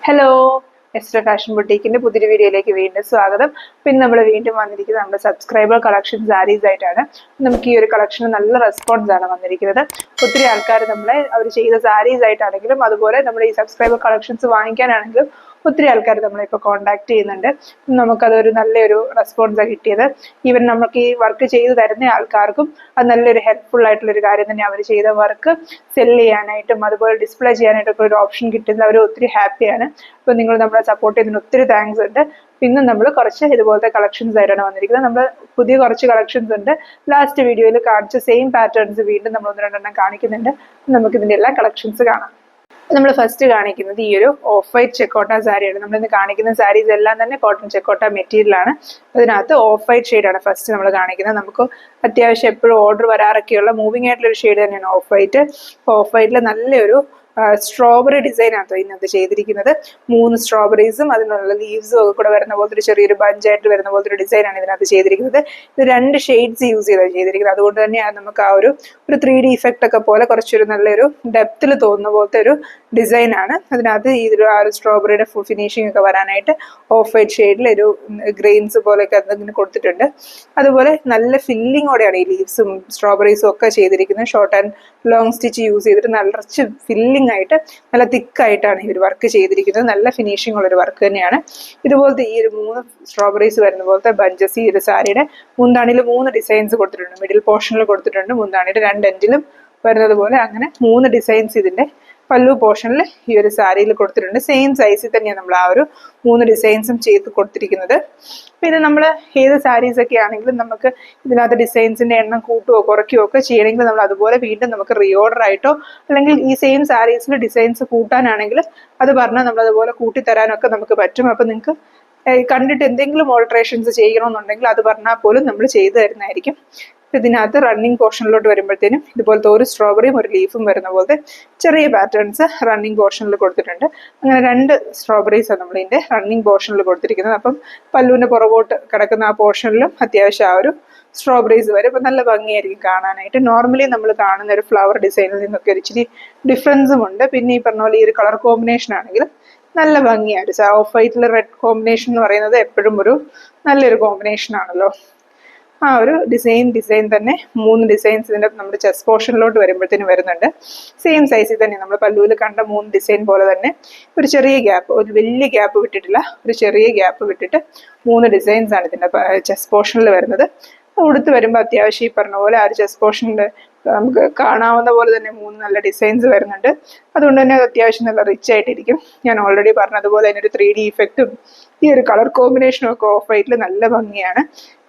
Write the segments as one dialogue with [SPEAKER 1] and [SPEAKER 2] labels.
[SPEAKER 1] Hello, ester fashion ബുട്ടീക്കിന്റെ പുതിയൊരു വീഡിയോയിലേക്ക് വീണ്ടും സ്വാഗതം. പിന്നെ നമ്മൾ വീണ്ടും വന്നിരിക്കുന്നത് നമ്മുടെ സബ്സ്ക്രൈബർ കളക്ഷൻ സാരീസ് ആയിട്ടാണ്. നമുക്ക് ഈ ഒരു കളക്ഷന് നല്ല റെസ്പോൺസ് ആണ് വന്നിരിക്കുന്നത്. ഒത്തിരി ആൾക്കാർ നമ്മളെ അവർ ചെയ്ത സാരീസ് ആയിട്ടാണെങ്കിലും അതുപോലെ നമ്മുടെ ഈ സബ്സ്ക്രൈബർ കളക്ഷൻസ് വാങ്ങിക്കാനാണെങ്കിലും ഒത്തിരി ആൾക്കാർ നമ്മളിപ്പോൾ കോൺടാക്ട് ചെയ്യുന്നുണ്ട്. നമുക്കതൊരു നല്ലൊരു റെസ്പോൺസാണ് കിട്ടിയത്. ഈവൻ നമുക്ക് ഈ വർക്ക് ചെയ്ത് തരുന്ന ആൾക്കാർക്കും അത് നല്ലൊരു ഹെൽപ്ഫുൾ ആയിട്ടുള്ളൊരു കാര്യം തന്നെ. അവർ ചെയ്ത വർക്ക് സെല് ചെയ്യാനായിട്ടും അതുപോലെ ഡിസ്പ്ലേ ചെയ്യാനായിട്ടൊക്കെ ഒരു ഓപ്ഷൻ കിട്ടുന്നത് അവർ ഒത്തിരി ഹാപ്പിയാണ്. അപ്പോൾ നിങ്ങൾ നമ്മളെ സപ്പോർട്ട് ചെയ്തതിന് ഒത്തിരി താങ്ക്സ് ഉണ്ട്. പിന്നെ നമ്മൾ കുറച്ച് ഇതുപോലത്തെ കളക്ഷൻസ് ആയിട്ടാണ് വന്നിരിക്കുന്നത്. നമ്മൾ പുതിയ കുറച്ച് കളക്ഷൻസ് ഉണ്ട്. ലാസ്റ്റ് വീഡിയോയിൽ കാണിച്ച സെയിം പാറ്റേൺസ് വീണ്ടും നമ്മൾ 1-2 കാണിക്കുന്നുണ്ട്. നമുക്ക് ഇതിൻ്റെ എല്ലാ കളക്ഷൻസ് കാണാം. നമ്മൾ ഫസ്റ്റ് കാണിക്കുന്നത് ഈ ഒരു ഓഫ് വൈറ്റ് ചെക്കോട്ട സാരിയാണ്. നമ്മളിന്ന് കാണിക്കുന്ന സാരീസ് എല്ലാം തന്നെ കോട്ടൺ ചെക്കോട്ട മെറ്റീരിയലാണ്. അതിനകത്ത് ഓഫ് വൈറ്റ് ഷെയ്ഡാണ് ഫസ്റ്റ് നമ്മൾ കാണിക്കുന്നത്. നമുക്ക് അത്യാവശ്യം എപ്പോഴും ഓർഡർ വരാറൊക്കെയുള്ള മൂവിങ് ആയിട്ടുള്ള ഒരു ഷെയ്ഡ് തന്നെയാണ് ഓഫ് വൈറ്റ്. ഓഫ് വൈറ്റിൽ നല്ലൊരു സ്ട്രോബെറി ഡിസൈൻ ആണ് ഇതിനകത്ത് ചെയ്തിരിക്കുന്നത്. 3 സ്ട്രോബെറീസും അതിനുള്ള ലീവ്സും ഒക്കെ കൂടെ വരുന്ന പോലത്തെ ഒരു ചെറിയൊരു ബഞ്ചായിട്ട് വരുന്ന പോലത്തെ ഒരു ഡിസൈനാണ് ഇതിനകത്ത് ചെയ്തിരിക്കുന്നത്. ഇത് 2 ഷെയ്ഡ്സ് യൂസ് ചെയ്താണ് ചെയ്തിരിക്കുന്നത്. അതുകൊണ്ട് തന്നെയാണ് നമുക്ക് ആ ഒരു 3D ഇഫക്റ്റ് ഒക്കെ പോലെ കുറച്ചൊരു നല്ലൊരു ഡെപ്തിൽ തോന്നുന്ന പോലത്തെ ഒരു ഡിസൈനാണ്. അതിനകത്ത് ഈ ആ ഒരു സ്ട്രോബെറിയുടെ ഫുൾ ഫിനിഷിംഗ് ഒക്കെ വരാനായിട്ട് ഓഫ് വൈറ്റ് ഷെയ്ഡിൽ ഒരു ഗ്രെയിൻസ് പോലെയൊക്കെ അതിന് കൊടുത്തിട്ടുണ്ട്. അതുപോലെ നല്ല ഫില്ലിങ്ങോടെയാണ് ഈ ലീവ്സും സ്ട്രോബെറീസും ഒക്കെ ചെയ്തിരിക്കുന്നത്. Short and long stitch use ചെയ്തിട്ട് നിറച്ച് ഫില്ലിംഗ് ആയിട്ട് നല്ല തിക്കായിട്ടാണ് ഈ ഒരു വർക്ക് ചെയ്തിരിക്കുന്നത്. നല്ല ഫിനിഷിംഗ് ഉള്ള ഒരു വർക്ക് തന്നെയാണ്. ഇതുപോലത്തെ ഈ ഒരു 3 സ്ട്രോബെറീസ് വരുന്ന പോലത്തെ ബഞ്ചസ് ഈ ഒരു സാരിയുടെ മുന്താണിയിൽ 3 ഡിസൈൻസ് കൊടുത്തിട്ടുണ്ട്. മിഡിൽ പോർഷനിൽ കൊടുത്തിട്ടുണ്ട്, മുന്താണിയുടെ 2 എൻഡിലും വരുന്നത് പോലെ അങ്ങനെ 3 ഡിസൈൻസ് ഇതിന്റെ പല്ലു പോർഷനിൽ ഈ ഒരു സാരിയിൽ കൊടുത്തിട്ടുണ്ട്. സെയിം സൈസിൽ തന്നെയാണ് നമ്മൾ ആ ഒരു 3 ഡിസൈൻസും ചെയ്ത് കൊടുത്തിരിക്കുന്നത്. പിന്നെ നമ്മൾ ഏത് സാരീസ് ഒക്കെ ആണെങ്കിലും നമുക്ക് ഇതിനകത്ത് ഡിസൈൻസിന്റെ എണ്ണം കൂട്ടുകയോ കുറയ്ക്കുകയോ ഒക്കെ ചെയ്യണമെങ്കിൽ നമ്മൾ അതുപോലെ വീണ്ടും നമുക്ക് റീഓർഡർ ആയിട്ടോ അല്ലെങ്കിൽ ഈ സെയിം സാരീസിൽ ഡിസൈൻസ് കൂട്ടാനാണെങ്കിൽ അത് പറഞ്ഞാൽ നമ്മൾ അതുപോലെ കൂട്ടിത്തരാനൊക്കെ നമുക്ക് പറ്റും. അപ്പം നിങ്ങൾക്ക് കണ്ടിട്ട് എന്തെങ്കിലും ഓൾട്രേഷൻസ് ചെയ്യണമെന്നുണ്ടെങ്കിൽ അത് പറഞ്ഞാൽ പോലും നമ്മൾ ചെയ്തു തരുന്നതായിരിക്കും. ഇതിനകത്ത് റണ്ണിങ് പോർഷനിലോട്ട് വരുമ്പോഴത്തേനും ഇതുപോലത്തെ ഒരു സ്ട്രോബെറിയും ഒരു ലീഫും വരുന്ന പോലത്തെ ചെറിയ പാറ്റേൺസ് റണ്ണിങ് പോർഷനിൽ കൊടുത്തിട്ടുണ്ട്. അങ്ങനെ 2 സ്ട്രോബെറീസാണ് നമ്മൾ ഇതിൻ്റെ റണ്ണിങ് പോർഷനിൽ കൊടുത്തിരിക്കുന്നത്. അപ്പം പല്ലുവിൻ്റെ പുറകോട്ട് കിടക്കുന്ന ആ പോർഷനിലും അത്യാവശ്യം ആ ഒരു സ്ട്രോബെറീസ് വരും. അപ്പം നല്ല ഭംഗിയായിരിക്കും കാണാനായിട്ട്. നോർമലി നമ്മൾ കാണുന്ന ഒരു ഫ്ലവർ ഡിസൈനിൽ നിന്നൊക്കെ ഒരു ഇച്ചിരി ഡിഫറൻസും ഉണ്ട്. പിന്നെ ഈ പറഞ്ഞ പോലെ ഈ ഒരു കളർ കോമ്പിനേഷൻ ആണെങ്കിൽ നല്ല ഭംഗിയാണ്. ഓഫ് വൈറ്റിൽ റെഡ് കോമ്പിനേഷൻ എന്ന് പറയുന്നത് എപ്പോഴും ഒരു നല്ലൊരു കോമ്പിനേഷൻ ആണല്ലോ. ആ ഒരു ഡിസൈൻ തന്നെ 3 ഡിസൈൻസ് ഇതിൻ്റെ നമ്മുടെ ചെസ്റ്റ് പോർഷനിലോട്ട് വരുമ്പോഴത്തേനും വരുന്നുണ്ട്. സെയിം സൈസിൽ തന്നെ നമ്മൾ പല്ലുവിൽ കണ്ട 3 ഡിസൈൻ പോലെ തന്നെ ഒരു ചെറിയ ഗ്യാപ്പ്, ഒരു വലിയ ഗ്യാപ്പ് വിട്ടിട്ടില്ല, ഒരു ചെറിയ ഗ്യാപ്പ് വിട്ടിട്ട് 3 ഡിസൈൻസ് ആണ് ഇതിൻ്റെ ചെസ്റ്റ് പോർഷനിൽ വരുന്നത്. ഉടുത്ത് വരുമ്പോൾ അത്യാവശ്യം ഈ പറഞ്ഞ പോലെ ആ ഒരു ചെസ്റ്റ് പോർഷനിൽ നമുക്ക് കാണാവുന്ന പോലെ തന്നെ 3 നല്ല ഡിസൈൻസ് വരുന്നുണ്ട്. അതുകൊണ്ട് തന്നെ അത് അത്യാവശ്യം നല്ല റിച്ച് ആയിട്ടിരിക്കും. ഞാൻ ഓൾറെഡി പറഞ്ഞതുപോലെ തന്നെ ഒരു 3D ഇഫക്റ്റും ഈ ഒരു കളർ കോമ്പിനേഷനും ഒക്കെ ഓഫ് വൈറ്റിൽ നല്ല ഭംഗിയാണ്.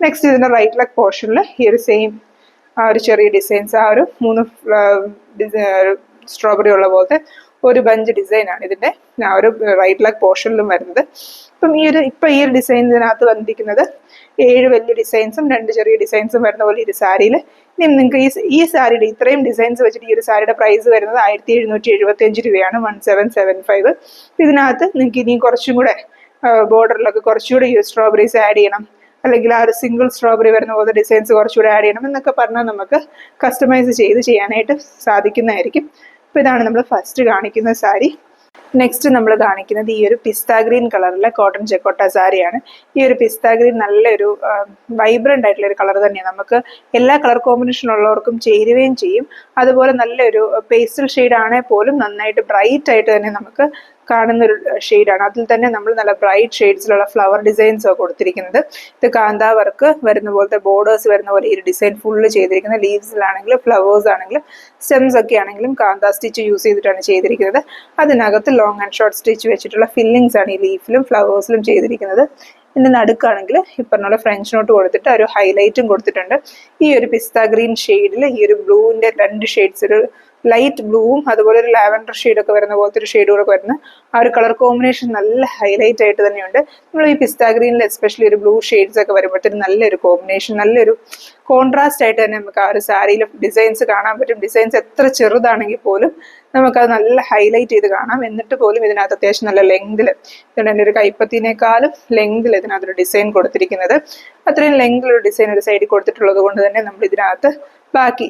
[SPEAKER 1] നെക്സ്റ്റ് ഇതിൻ്റെ റൈറ്റ് ലെഗ് പോർഷനിൽ ഈ ഒരു സെയിം ആ ഒരു ചെറിയ ഡിസൈൻസ്, ആ ഒരു 3 സ്ട്രോബെറി ഉള്ള പോലത്തെ ഒരു ബഞ്ച് ഡിസൈനാണ് ഇതിൻ്റെ ആ ഒരു റൈറ്റ് ലെഗ് പോർഷനിലും വരുന്നത്. അപ്പം ഈ ഒരു ഡിസൈൻ ഇതിനകത്ത് വന്നിരിക്കുന്നത് 7 വലിയ ഡിസൈൻസും 2 ചെറിയ ഡിസൈൻസും വരുന്ന പോലെ ഈ ഒരു സാരിയിൽ. ഇനി നിങ്ങൾക്ക് ഈ സാരിയുടെ ഇത്രയും ഡിസൈൻസ് വെച്ചിട്ട് ഈ ഒരു സാരിയുടെ പ്രൈസ് വരുന്നത് 1775 രൂപയാണ്, 1775. ഇതിനകത്ത് നിങ്ങൾക്ക് ഇനിയും കുറച്ചും കൂടെ ബോർഡറിലൊക്കെ കുറച്ചുകൂടെ ഈ സ്ട്രോബെറീസ് ആഡ് ചെയ്യണം, അല്ലെങ്കിൽ ആ ഒരു സിംഗിൾ സ്ട്രോബെറി വരുന്ന പോലെ ഡിസൈൻസ് കുറച്ചുകൂടെ ആഡ് ചെയ്യണം എന്നൊക്കെ പറഞ്ഞാൽ നമുക്ക് കസ്റ്റമൈസ് ചെയ്യാനായിട്ട് സാധിക്കുന്നതായിരിക്കും. അപ്പോൾ ഇതാണ് നമ്മൾ ഫസ്റ്റ് കാണിക്കുന്ന സാരി. നെക്സ്റ്റ് നമ്മൾ കാണിക്കുന്നത് ഈ ഒരു പിസ്ത ഗ്രീൻ കളറിലെ കോട്ടൺ ചെക്കോട്ട സാരിയാണ്. ഈ ഒരു പിസ്ത ഗ്രീൻ നല്ലൊരു വൈബ്രൻ്റ് ആയിട്ടുള്ള ഒരു കളർ തന്നെയാണ്. നമുക്ക് എല്ലാ കളർ കോമ്പിനേഷൻ ഉള്ളവർക്കും ചേരുകയും ചെയ്യും. അതുപോലെ നല്ലൊരു പേസ്റ്റൽ ഷെയ്ഡ് ആണെങ്കിൽ പോലും നന്നായിട്ട് ബ്രൈറ്റ് ആയിട്ട് തന്നെ നമുക്ക് കാണുന്ന ഒരു ഷെയ്ഡാണ്. അതിൽ തന്നെ നമ്മൾ നല്ല ബ്രൈറ്റ് ഷെയ്ഡ്സിലുള്ള ഫ്ലവർ ഡിസൈൻസ് ഒക്കെ കൊടുത്തിരിക്കുന്നത്. ഇത് കാന്താ വർക്ക് വരുന്ന പോലത്തെ ബോർഡേഴ്സ് വരുന്ന പോലെ ഈ ഒരു ഡിസൈൻ ഫുള്ള് ചെയ്തിരിക്കുന്നത്. ലീവ്സിലാണെങ്കിലും ഫ്ലവേഴ്സ് ആണെങ്കിലും സ്റ്റെംസ് ഒക്കെ ആണെങ്കിലും കാന്താ സ്റ്റിച്ച് യൂസ് ചെയ്തിട്ടാണ് ചെയ്തിരിക്കുന്നത്. അതിനകത്ത് ലോങ് ആൻഡ് ഷോർട്ട് സ്റ്റിച്ച് വെച്ചിട്ടുള്ള ഫില്ലിങ്സ് ആണ് ഈ ലീഫിലും ഫ്ലവേഴ്സിലും ചെയ്തിരിക്കുന്നത്. ഇതിൻ്റെ നടുക്കാണെങ്കിൽ ഈ പറഞ്ഞ പോലെ ഫ്രഞ്ച് നോട്ട് കൊടുത്തിട്ട് ഒരു ഹൈലൈറ്റും കൊടുത്തിട്ടുണ്ട്. ഈ ഒരു പിസ്ത ഗ്രീൻ ഷെയ്ഡിൽ ഈ ഒരു ബ്ലൂവിൻ്റെ 2 ഷെയ്ഡ്സ്, ഒരു ലൈറ്റ് ബ്ലൂവും അതുപോലെ ഒരു ലാവൻഡർ ഷെയ്ഡൊക്കെ വരുന്ന പോലത്തെ ഒരു ഷെയ്ഡുകളൊക്കെ വരുന്ന ആ ഒരു കളർ കോമ്പിനേഷൻ നല്ല ഹൈലൈറ്റ് ആയിട്ട് തന്നെയുണ്ട്. നമ്മൾ ഈ പിസ്ത ഗ്രീനിൽ എസ്പെഷ്യലി ഒരു ബ്ലൂ ഷെയ്ഡ്സ് ഒക്കെ വരുമ്പോഴത്തേനും നല്ലൊരു കോമ്പിനേഷൻ, നല്ലൊരു കോൺട്രാസ്റ്റ് ആയിട്ട് തന്നെ നമുക്ക് ആ ഒരു സാരിയിലെ ഡിസൈൻസ് കാണാൻ പറ്റും. ഡിസൈൻസ് എത്ര ചെറുതാണെങ്കിൽ പോലും നമുക്കത് നല്ല ഹൈലൈറ്റ് ചെയ്ത് കാണാം. എന്നിട്ട് പോലും ഇതിനകത്ത് അത്യാവശ്യം നല്ല ലെങ്തിൽ, ഇതുകൊണ്ട് എൻ്റെ ഒരു കൈപ്പത്തിനേക്കാളും ലെങ്തിൽ ഇതിനകത്തൊരു ഡിസൈൻ കൊടുത്തിരിക്കുന്നത്. അത്രയും ലെങ്തിലൊരു ഡിസൈൻ ഒരു സൈഡിൽ കൊടുത്തിട്ടുള്ളത് കൊണ്ട് തന്നെ നമ്മൾ ഇതിനകത്ത് ബാക്കി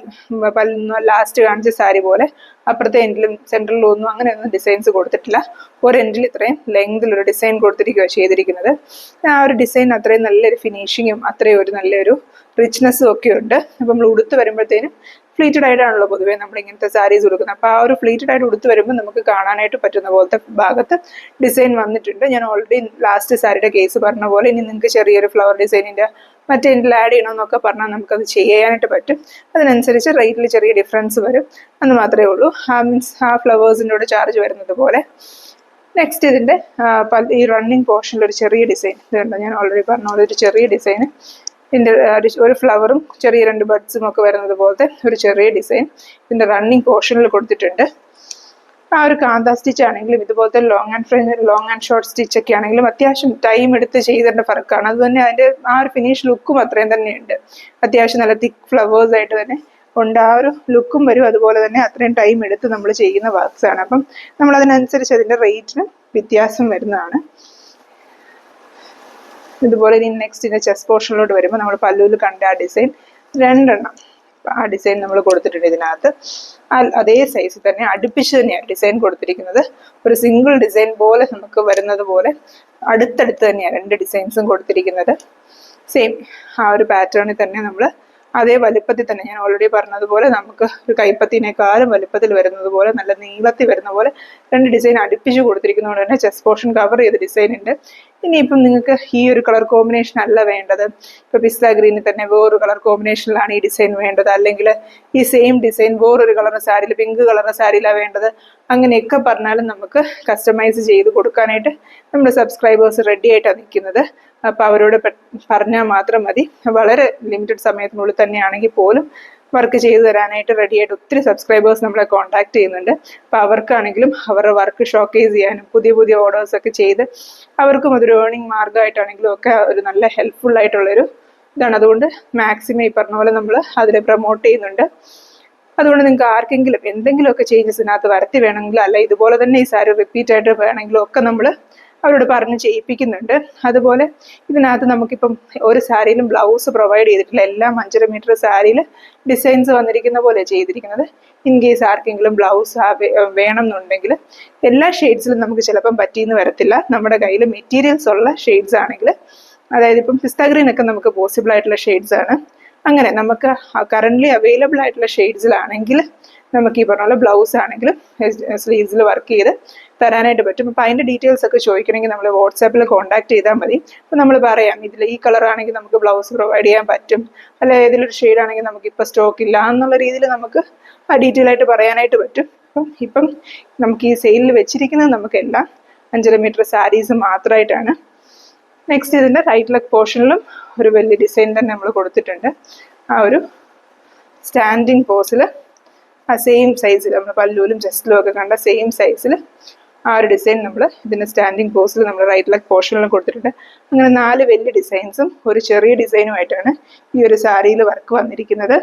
[SPEAKER 1] ലാസ്റ്റ് കാണിച്ച സാരി പോലെ അപ്പുറത്തെ എൻഡിലും സെൻട്രലിലും ഒന്നും അങ്ങനെയൊന്നും ഡിസൈൻസ് കൊടുത്തിട്ടില്ല. ഒരു എൻഡിൽ ഇത്രയും ലെങ്തിലൊരു ഡിസൈൻ കൊടുത്തിരിക്കുകയാണ് ചെയ്തിരിക്കുന്നത്. ആ ഒരു ഡിസൈൻ അത്രയും നല്ലൊരു ഫിനിഷിങ്ങും അത്രയും ഒരു നല്ലൊരു റിച്ച്നെസ്സും ഒക്കെ ഉണ്ട്. അപ്പം നമ്മൾ ഉടുത്ത് വരുമ്പോഴത്തേനും ഫ്ലീറ്റഡ് ആയിട്ടാണല്ലോ പൊതുവേ നമ്മൾ ഇങ്ങനത്തെ സാരീസ് കൊടുക്കുന്നത്. അപ്പോൾ ആ ഒരു ഫ്ലീറ്റഡ് ആയിട്ട് ഉടുത്ത് വരുമ്പോൾ നമുക്ക് കാണാനായിട്ട് പറ്റുന്ന പോലത്തെ ഭാഗത്ത് ഡിസൈൻ വന്നിട്ടുണ്ട്. ഞാൻ ഓൾറെഡി ലാസ്റ്റ് സാരിയുടെ കേസ് പറഞ്ഞ പോലെ ഇനി നിങ്ങൾക്ക് ചെറിയൊരു ഫ്ലവർ ഡിസൈനിൻ്റെ മറ്റേ എൻഡിൽ ആഡ് ചെയ്യണമെന്നൊക്കെ പറഞ്ഞാൽ നമുക്കത് ചെയ്യാനായിട്ട് പറ്റും. അതിനനുസരിച്ച് റേറ്റിൽ ചെറിയ ഡിഫറൻസ് വരും എന്ന് മാത്രമേ ഉള്ളൂ. ആ ഫ്ലവേഴ്സിൻ്റെ കൂടെ ചാർജ് വരുന്നത് പോലെ. നെക്സ്റ്റ് ഇതിൻ്റെ ഈ റണ്ണിങ് പോർഷനിൽ ഒരു ചെറിയ ഡിസൈൻ ഇതുണ്ട്. ഞാൻ ഓൾറെഡി പറഞ്ഞ പോലെ ഒരു ചെറിയ ഡിസൈൻ ഇതിൻ്റെ ഒരു ഫ്ലവറും ചെറിയ 2 ബഡ്സും ഒക്കെ വരുന്നത് പോലത്തെ ഒരു ചെറിയ ഡിസൈൻ ഇതിൻ്റെ റണ്ണിങ് പോർഷനിൽ കൊടുത്തിട്ടുണ്ട്. ആ ഒരു കാന്ത സ്റ്റിച്ച് ആണെങ്കിലും ഇതുപോലത്തെ ലോങ് ആൻഡ് ഷോർട്ട് സ്റ്റിച്ച് ഒക്കെ ആണെങ്കിലും അത്യാവശ്യം ടൈം എടുത്ത് ചെയ്തേണ്ട ഫർക്കാണ്. അത് തന്നെ അതിൻ്റെ ആ ഒരു ഫിനിഷ് ലുക്കും അത്രയും തന്നെയുണ്ട്. അത്യാവശ്യം നല്ല തിക്ക് ഫ്ലവേഴ്സ് ആയിട്ട് തന്നെ ഉണ്ട്. ആ ഒരു ലുക്കും വരും. അതുപോലെ തന്നെ അത്രയും ടൈം എടുത്ത് നമ്മൾ ചെയ്യുന്ന വർക്ക്സ് ആണ്. അപ്പം നമ്മൾ അതിനനുസരിച്ച് അതിൻ്റെ റേറ്റിന് വ്യത്യാസം വരുന്നതാണ്. ഇതുപോലെ ഇനി നെക്സ്റ്റ് ഇതിൻ്റെ ചെസ്റ്റ് പോർഷനിലോട്ട് വരുമ്പോൾ നമ്മൾ പല്ലുവിൽ കണ്ട ആ ഡിസൈൻ 2 എണ്ണം ആ ഡിസൈൻ നമ്മൾ കൊടുത്തിട്ടുണ്ട് ഇതിനകത്ത്. അതേ സൈസിൽ തന്നെ അടുപ്പിച്ച് തന്നെയാണ് ഡിസൈൻ കൊടുത്തിരിക്കുന്നത്. ഒരു സിംഗിൾ ഡിസൈൻ പോലെ നമുക്ക് വരുന്നത് പോലെ അടുത്തടുത്ത് തന്നെയാണ് 2 ഡിസൈൻസും കൊടുത്തിരിക്കുന്നത്. സെയിം ആ ഒരു പാറ്റേണിൽ തന്നെ നമ്മൾ അതേ വലുപ്പത്തിൽ തന്നെ ഞാൻ ഓൾറെഡി പറഞ്ഞതുപോലെ നമുക്ക് ഒരു കൈപ്പത്തിനേക്കാളും വലുപ്പത്തിൽ വരുന്നത് പോലെ നല്ല നീളത്തിൽ വരുന്ന പോലെ 2 ഡിസൈൻ അടുപ്പിച്ച് കൊടുത്തിരിക്കുന്നതുകൊണ്ട് തന്നെ ചെസ്റ്റ് പോർഷൻ കവർ ചെയ്ത ഡിസൈൻ ഉണ്ട്. ഇനിയിപ്പം നിങ്ങൾക്ക് ഈ ഒരു കളർ കോമ്പിനേഷൻ അല്ല വേണ്ടത്, ഇപ്പോൾ പിസ്ത ഗ്രീനിൽ തന്നെ വേറൊരു കളർ കോമ്പിനേഷനിലാണ് ഈ ഡിസൈൻ വേണ്ടത്, അല്ലെങ്കിൽ ഈ സെയിം ഡിസൈൻ വേറൊരു കളർ സാരിയിൽ പിങ്ക് കളർ സാരിയിലാണ് വേണ്ടത്, അങ്ങനെയൊക്കെ പറഞ്ഞാലും നമുക്ക് കസ്റ്റമൈസ് ചെയ്ത് കൊടുക്കാനായിട്ട് നമ്മുടെ സബ്സ്ക്രൈബേഴ്സ് റെഡി ആയിട്ടാണ് നിൽക്കുന്നത്. അപ്പോൾ അവരോട് പറഞ്ഞാൽ മാത്രം മതി. വളരെ ലിമിറ്റഡ് സമയത്തിനുള്ളിൽ തന്നെയാണെങ്കിൽ പോലും വർക്ക് ചെയ്തു തരാനായിട്ട് റെഡിയായിട്ട് ഒത്തിരി സബ്സ്ക്രൈബേഴ്സ് നമ്മളെ കോൺടാക്ട് ചെയ്യുന്നുണ്ട്. അപ്പോൾ അവർക്കാണെങ്കിലും അവരുടെ വർക്ക് ഷോക്കേസ് ചെയ്യാനും പുതിയ പുതിയ ഓർഡേഴ്സൊക്കെ ചെയ്ത് അവർക്കും അതൊരു ഏർണിംഗ് മാർഗമായിട്ടാണെങ്കിലും ഒക്കെ ഒരു നല്ല ഹെൽപ്ഫുൾ ആയിട്ടുള്ളൊരു ഇതാണ്. അതുകൊണ്ട് മാക്സിമം ഈ പറഞ്ഞ പോലെ നമ്മൾ അതിനെ പ്രൊമോട്ട് ചെയ്യുന്നുണ്ട്. അതുകൊണ്ട് നിങ്ങൾക്ക് ആർക്കെങ്കിലും എന്തെങ്കിലുമൊക്കെ ചേഞ്ചസ് ഇതിനകത്ത് വരുത്തി വേണമെങ്കിലും അല്ല ഇതുപോലെ തന്നെ ഈ സാരി റിപ്പീറ്റ് ആയിട്ട് വേണമെങ്കിലും ഒക്കെ നമ്മൾ അവരോട് പറഞ്ഞ് ചെയ്യിപ്പിക്കുന്നുണ്ട്. അതുപോലെ ഇതിനകത്ത് നമുക്കിപ്പം ഒരു സാരിയിലും ബ്ലൗസ് പ്രൊവൈഡ് ചെയ്തിട്ടില്ല. എല്ലാം 5.5 മീറ്റർ സാരിയിൽ ഡിസൈൻസ് വന്നിരിക്കുന്ന പോലെ ചെയ്തിരിക്കുന്നത്. ഇൻ കേസ് ആർക്കെങ്കിലും ബ്ലൗസ് വേണം എന്നുണ്ടെങ്കിൽ എല്ലാ ഷെയ്ഡ്സിലും നമുക്ക് ചിലപ്പം പറ്റിയെന്ന് വരത്തില്ല. നമ്മുടെ കയ്യിൽ മെറ്റീരിയൽസ് ഉള്ള ഷെയ്ഡ്സ് ആണെങ്കിൽ, അതായത് ഇപ്പം പിസ്ത ഗ്രീൻ ഒക്കെ നമുക്ക് പോസിബിൾ ആയിട്ടുള്ള ഷെയ്ഡ്സ് ആണ്. അങ്ങനെ നമുക്ക് കറൻ്റ്ലി അവൈലബിൾ ആയിട്ടുള്ള ഷെയ്ഡ്സിലാണെങ്കിൽ നമുക്ക് ഈ പറഞ്ഞ പോലെ ബ്ലൗസ് ആണെങ്കിലും സ്ലീവ്സിൽ വർക്ക് ചെയ്ത് തരാനായിട്ട് പറ്റും. അപ്പോൾ അതിൻ്റെ ഡീറ്റെയിൽസ് ഒക്കെ ചോദിക്കണമെങ്കിൽ നമ്മൾ വാട്സാപ്പിൽ കോൺടാക്ട് ചെയ്താൽ മതി. അപ്പോൾ നമ്മൾ പറയാം ഇതിൽ ഈ കളർ ആണെങ്കിൽ നമുക്ക് ബ്ലൗസ് പ്രൊവൈഡ് ചെയ്യാൻ പറ്റും, അല്ല ഏതെങ്കിലും ഷെയ്ഡ് ആണെങ്കിൽ നമുക്കിപ്പോൾ സ്റ്റോക്ക് ഇല്ല എന്നുള്ള രീതിയിൽ നമുക്ക് ആ ഡീറ്റെയിൽ ആയിട്ട് പറയാനായിട്ട് പറ്റും. അപ്പം ഇപ്പം നമുക്ക് ഈ സെയിലിൽ വെച്ചിരിക്കുന്നത് നമുക്കെല്ലാം 5.5 മീറ്റർ സാരീസ് മാത്രമായിട്ടാണ്. നെക്സ്റ്റ് ഇതിൻ്റെ റൈറ്റ് ലെഗ് പോർഷനിലും ഒരു വലിയ ഡിസൈൻ തന്നെ നമ്മൾ കൊടുത്തിട്ടുണ്ട്. ആ ഒരു സ്റ്റാൻഡിങ് പോസിൽ ആ സെയിം സൈസിൽ നമ്മൾ പല്ലൂലും ചെസ്റ്റിലും ഒക്കെ കണ്ട സെയിം സൈസിൽ ആ ഒരു ഡിസൈൻ നമ്മൾ ഇതിൻ്റെ സ്റ്റാൻഡിങ് പോസിൽ നമ്മൾ റൈറ്റ് ലെഗ് പോർഷനിലും കൊടുത്തിട്ടുണ്ട്. അങ്ങനെ 4 വലിയ ഡിസൈൻസും ഒരു ചെറിയ ഡിസൈനുമായിട്ടാണ് ഈ ഒരു സാരിയിൽ വർക്ക് വന്നിരിക്കുന്നത്.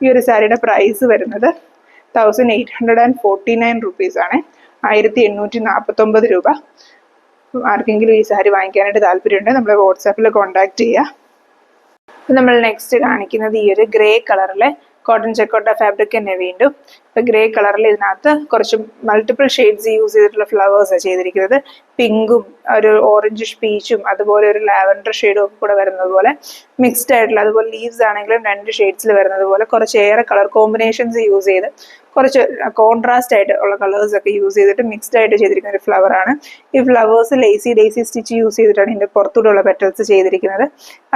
[SPEAKER 1] ഈ ഒരു സാരിയുടെ പ്രൈസ് വരുന്നത് 1849 റുപ്പീസാണ്, 1849 രൂപ. ആർക്കെങ്കിലും ഈ സാരി വാങ്ങിക്കാനായിട്ട് താല്പര്യമുണ്ടെങ്കിൽ നമ്മളെ വാട്സാപ്പിൽ കോൺടാക്ട് ചെയ്യുക. നമ്മൾ നെക്സ്റ്റ് കാണിക്കുന്നത് ഈ ഒരു ഗ്രേ കളറിലെ കോട്ടൺ ചെക്കോട്ട ഫാബ്രിക് തന്നെ. വീണ്ടും ഇപ്പം ഗ്രേ കളറിൽ ഇതിനകത്ത് കുറച്ച് മൾട്ടിപ്പിൾ ഷെയ്ഡ്സ് യൂസ് ചെയ്തിട്ടുള്ള ഫ്ലവേഴ്സാണ് ചെയ്തിരിക്കുന്നത്. പിങ്കും ഒരു ഓറഞ്ചിഷ് പീച്ചും അതുപോലെ ഒരു ലാവൻഡർ ഷെയ്ഡും ഒക്കെ കൂടെ വരുന്നത് പോലെ മിക്സ്ഡ് ആയിട്ടുള്ള, അതുപോലെ ലീവ്സ് ആണെങ്കിലും 2 ഷെയ്ഡ്സിൽ വരുന്നത് പോലെ കുറച്ചേറെ കളർ കോമ്പിനേഷൻസ് യൂസ് ചെയ്ത് കുറച്ച് കോൺട്രാസ്റ്റ് ആയിട്ട് ഉള്ള കളേഴ്സ് ഒക്കെ യൂസ് ചെയ്തിട്ട് മിക്സ്ഡ് ആയിട്ട് ചെയ്തിരിക്കുന്ന ഒരു ഫ്ലവറാണ്. ഈ ഫ്ലവേഴ്സ് ഡേസി സ്റ്റിച്ച് യൂസ് ചെയ്തിട്ടാണ് ഇതിൻ്റെ പുറത്തൂടെയുള്ള പെറ്റൽസ് ചെയ്തിരിക്കുന്നത്.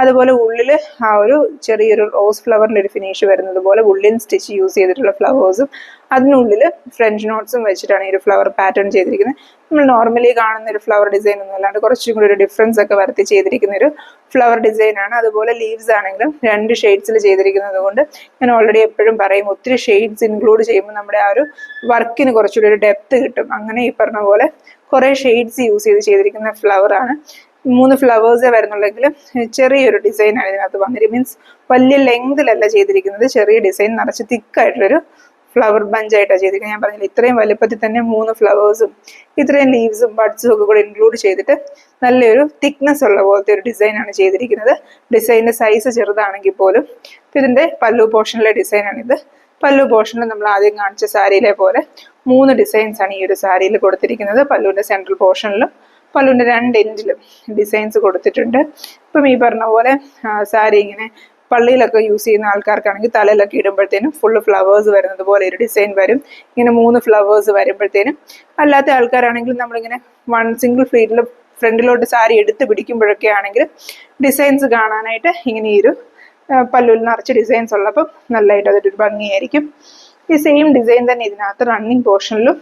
[SPEAKER 1] അതുപോലെ ഉള്ളിൽ ആ ഒരു ചെറിയൊരു റോസ് ഫ്ലവറിൻ്റെ ഒരു ഫിനിഷ് വരുന്നത് പോലെ ഉള്ളിൽ സ്റ്റിച്ച് യൂസ് ചെയ്തിട്ടുള്ള ഫ്ലവേഴ്സും അതിനുള്ളിൽ ഫ്രഞ്ച് നോട്ട്സും വെച്ചിട്ടാണ് ഈ ഒരു ഫ്ലവർ പാറ്റേൺ ചെയ്തിരിക്കുന്നത്. നമ്മൾ നോർമലി കാണുന്ന ഒരു ഫ്ലവർ ഡിസൈൻ ഒന്നും അല്ലാണ്ട് കുറച്ചും കൂടി ഒരു ഡിഫറൻസ് ഒക്കെ വരുത്തി ചെയ്തിരിക്കുന്ന ഒരു ഫ്ലവർ ഡിസൈനാണ്. അതുപോലെ ലീവ്സ് ആണെങ്കിലും 2 ഷെയ്ഡ്സിൽ ചെയ്തിരിക്കുന്നത് കൊണ്ട് ഞാൻ ഓൾറെഡി എപ്പോഴും പറയും ഒത്തിരി ഷെയ്ഡ്സ് ഇൻക്ലൂഡ് ചെയ്യുമ്പോൾ നമ്മുടെ ആ ഒരു വർക്കിന് കുറച്ചുകൂടി ഒരു ഡെപ്ത് കിട്ടും. അങ്ങനെ ഈ പറഞ്ഞ പോലെ കുറേ ഷെയ്ഡ്സ് യൂസ് ചെയ്തിരിക്കുന്ന ഫ്ലവറാണ്. 3 ഫ്ലവേഴ്സേ വരുന്നുള്ളെങ്കിലും ചെറിയൊരു ഡിസൈനാണ് ഇതിനകത്ത് വന്നിരിക്കുന്നത്. മീൻസ് വലിയ ലെങ്തിലല്ല ചെയ്തിരിക്കുന്നത്, ചെറിയ ഡിസൈൻ നിറച്ച് തിക്കായിട്ടുള്ളൊരു ഫ്ലവർ ബഞ്ചായിട്ടാണ് ചെയ്തിരിക്കുന്നത്. ഞാൻ പറഞ്ഞില്ല ഇത്രയും വലുപ്പത്തിൽ തന്നെ 3 ഫ്ലവേഴ്സും ഇത്രയും ലീവ്സും ബഡ്സും ഒക്കെ കൂടെ ഇൻക്ലൂഡ് ചെയ്തിട്ട് നല്ലൊരു തിക്നെസ് ഉള്ള പോലത്തെ ഒരു ഡിസൈനാണ് ചെയ്തിരിക്കുന്നത്. ഡിസൈനിന്റെ സൈസ് ചെറുതാണെങ്കിൽ പോലും. ഇതിന്റെ പല്ലു പോർഷനിലെ ഡിസൈനാണിത്. പല്ലു പോർഷനിൽ നമ്മൾ ആദ്യം കാണിച്ച സാരിയിലെ പോലെ 3 ഡിസൈൻസ് ആണ് ഈ ഒരു സാരിയിൽ കൊടുത്തിരിക്കുന്നത്. പല്ലുവിന്റെ സെൻട്രൽ പോർഷനിലും പല്ലുവിന്റെ 2 എൻഡിലും ഡിസൈൻസ് കൊടുത്തിട്ടുണ്ട്. ഇപ്പം ഈ പറഞ്ഞ പോലെ സാരി ഇങ്ങനെ പള്ളിയിലൊക്കെ യൂസ് ചെയ്യുന്ന ആൾക്കാർക്കാണെങ്കിൽ തലയിലൊക്കെ ഇടുമ്പോഴത്തേനും ഫുള്ള് ഫ്ലവേഴ്സ് വരുന്നത് പോലെ ഒരു ഡിസൈൻ വരും. ഇങ്ങനെ 3 ഫ്ലവേഴ്സ് വരുമ്പോഴത്തേനും. അല്ലാത്ത ആൾക്കാരാണെങ്കിൽ നമ്മളിങ്ങനെ സിംഗിൾ ഫ്രണ്ടിലോട്ട് സാരി എടുത്ത് പിടിക്കുമ്പോഴൊക്കെ ആണെങ്കിൽ ഡിസൈൻസ് കാണാനായിട്ട് ഇങ്ങനെ ഈ ഒരു പല്ലുവിൽ നിറച്ച് ഡിസൈൻസ് ഉള്ളപ്പം നല്ലതായിട്ട് അതൊരു ഭംഗിയായിരിക്കും. ഈ സെയിം ഡിസൈൻ തന്നെ ഇതിനകത്ത് റണ്ണിങ് പോർഷനിലും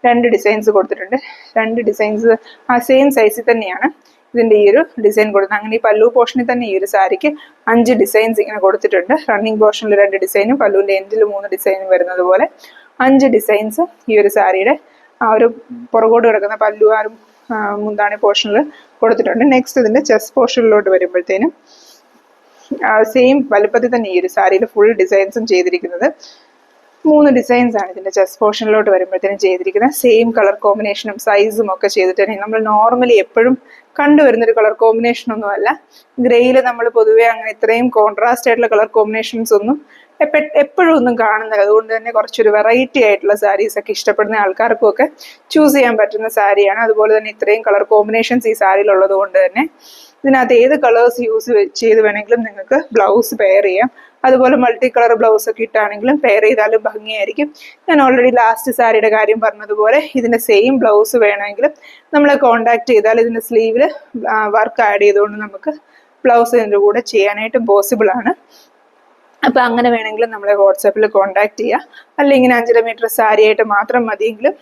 [SPEAKER 1] 2 ഡിസൈൻസ് കൊടുത്തിട്ടുണ്ട്. 2 ഡിസൈൻസ് ആ സെയിം സൈസിൽ തന്നെയാണ് ഇതിന്റെ ഈ ഒരു ഡിസൈൻ കൊടുത്തത്. അങ്ങനെ ഈ പല്ലു പോർഷനിൽ തന്നെ ഈ ഒരു സാരിക്ക് 5 ഡിസൈൻസ് ഇങ്ങനെ കൊടുത്തിട്ടുണ്ട്. റണ്ണിങ് പോർഷനിൽ 2 ഡിസൈനും പല്ലുവിന്റെ എൻഡിൽ 3 ഡിസൈനും വരുന്നത് പോലെ 5 ഡിസൈൻസ് ഈ ഒരു സാരിയുടെ ആ ഒരു പുറകോട്ട് കിടക്കുന്ന പല്ലുവാരും മുന്താണി പോർഷനിൽ കൊടുത്തിട്ടുണ്ട്. നെക്സ്റ്റ് ഇതിന്റെ ചെസ്റ്റ് പോർഷനിലോട്ട് വരുമ്പോഴത്തേനും സെയിം വലുപ്പത്തിൽ തന്നെ ഈ ഒരു സാരിയിൽ ഫുൾ ഡിസൈൻസും ചെയ്തിരിക്കുന്നത്. 3 ഡിസൈൻസ് ആണ് ഇതിന്റെ ചെസ്റ്റ് പോർഷനിലോട്ട് വരുമ്പോഴത്തേനും ചെയ്തിരിക്കുന്നത്. സെയിം കളർ കോമ്പിനേഷനും സൈസും ഒക്കെ ചെയ്തിട്ട് നമ്മൾ നോർമലി എപ്പോഴും കണ്ടുവരുന്നൊരു കളർ കോമ്പിനേഷൻ ഒന്നുമല്ല. ഗ്രേയിൽ നമ്മൾ പൊതുവേ അങ്ങനെ ഇത്രയും കോൺട്രാസ്റ്റ് ആയിട്ടുള്ള കളർ കോമ്പിനേഷൻസ് ഒന്നും എപ്പോഴും ഒന്നും കാണുന്നില്ല. അതുകൊണ്ട് തന്നെ കുറച്ചൊരു വെറൈറ്റി ആയിട്ടുള്ള സാരീസ് ഒക്കെ ഇഷ്ടപ്പെടുന്ന ആൾക്കാർക്കും ഒക്കെ ചൂസ് ചെയ്യാൻ പറ്റുന്ന സാരിയാണ്. അതുപോലെ തന്നെ ഇത്രയും കളർ കോമ്പിനേഷൻസ് ഈ സാരിയിൽ ഉള്ളത് കൊണ്ട് തന്നെ ഇതിനകത്ത് ഏത് കളേഴ്സ് യൂസ് ചെയ്ത് വേണമെങ്കിലും നിങ്ങൾക്ക് ബ്ലൗസ് പെയർ ചെയ്യാം. അതുപോലെ മൾട്ടി കളർ ബ്ലൗസ് ഒക്കെ ഇട്ടാണെങ്കിലും പെയർ ചെയ്താലും ഭംഗിയായിരിക്കും. ഞാൻ ഓൾറെഡി ലാസ്റ്റ് സാരിയുടെ കാര്യം പറഞ്ഞതുപോലെ ഇതിന്റെ സെയിം ബ്ലൗസ് വേണമെങ്കിലും നമ്മളെ കോണ്ടാക്ട് ചെയ്താൽ ഇതിന്റെ സ്ലീവിൽ വർക്ക് ആഡ് ചെയ്തുകൊണ്ട് നമുക്ക് ബ്ലൗസ് ഇതിൻ്റെ കൂടെ ചെയ്യാനായിട്ട് പോസിബിൾ ആണ്. അപ്പൊ അങ്ങനെ വേണമെങ്കിലും നമ്മളെ വാട്സാപ്പിൽ കോണ്ടാക്ട് ചെയ്യുക. അല്ലെങ്കിൽ ഇങ്ങനെ 5.5 മീറ്റർ സാരി ആയിട്ട് മാത്രം മതിയെങ്കിലും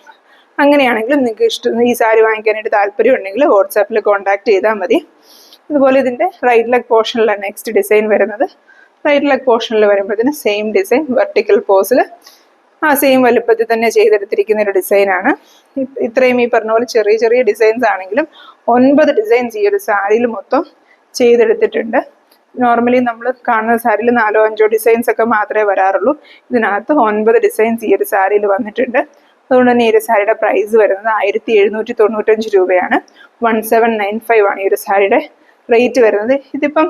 [SPEAKER 1] അങ്ങനെയാണെങ്കിലും നിങ്ങൾക്ക് ഇഷ്ടം ഈ സാരി വാങ്ങിക്കാനായിട്ട് താല്പര്യം ഉണ്ടെങ്കിൽ വാട്സാപ്പിൽ കോണ്ടാക്ട് ചെയ്താൽ മതി. അതുപോലെ ഇതിന്റെ റൈറ്റ് ലെഗ് പോർഷനിലാണ് നെക്സ്റ്റ് ഡിസൈൻ വരുന്നത്. റൈറ്റ് ലെഗ് പോർഷനിൽ വരുമ്പോഴത്തേന് സെയിം ഡിസൈൻ വെർട്ടിക്കൽ പോസിൽ ആ സെയിം വലുപ്പത്തിൽ തന്നെ ചെയ്തെടുത്തിരിക്കുന്ന ഒരു ഡിസൈനാണ്. ഇത്രയും ഈ പറഞ്ഞ പോലെ ചെറിയ ചെറിയ ഡിസൈൻസ് ആണെങ്കിലും 9 ഡിസൈൻസ് ഈ ഒരു സാരിയിൽ മൊത്തം ചെയ്തെടുത്തിട്ടുണ്ട്. നോർമലി നമ്മൾ കാണുന്ന സാരിയിൽ 4-5 ഡിസൈൻസ് ഒക്കെ മാത്രമേ വരാറുള്ളൂ. ഇതിനകത്ത് 9 ഡിസൈൻസ് ഈ ഒരു സാരിയിൽ വന്നിട്ടുണ്ട്. അതുകൊണ്ട് തന്നെ ഈ ഒരു സാരിയുടെ പ്രൈസ് വരുന്നത് 1795 രൂപയാണ്. 1795 ആണ് ഈ ഒരു സാരിയുടെ റേറ്റ് വരുന്നത്. ഇതിപ്പം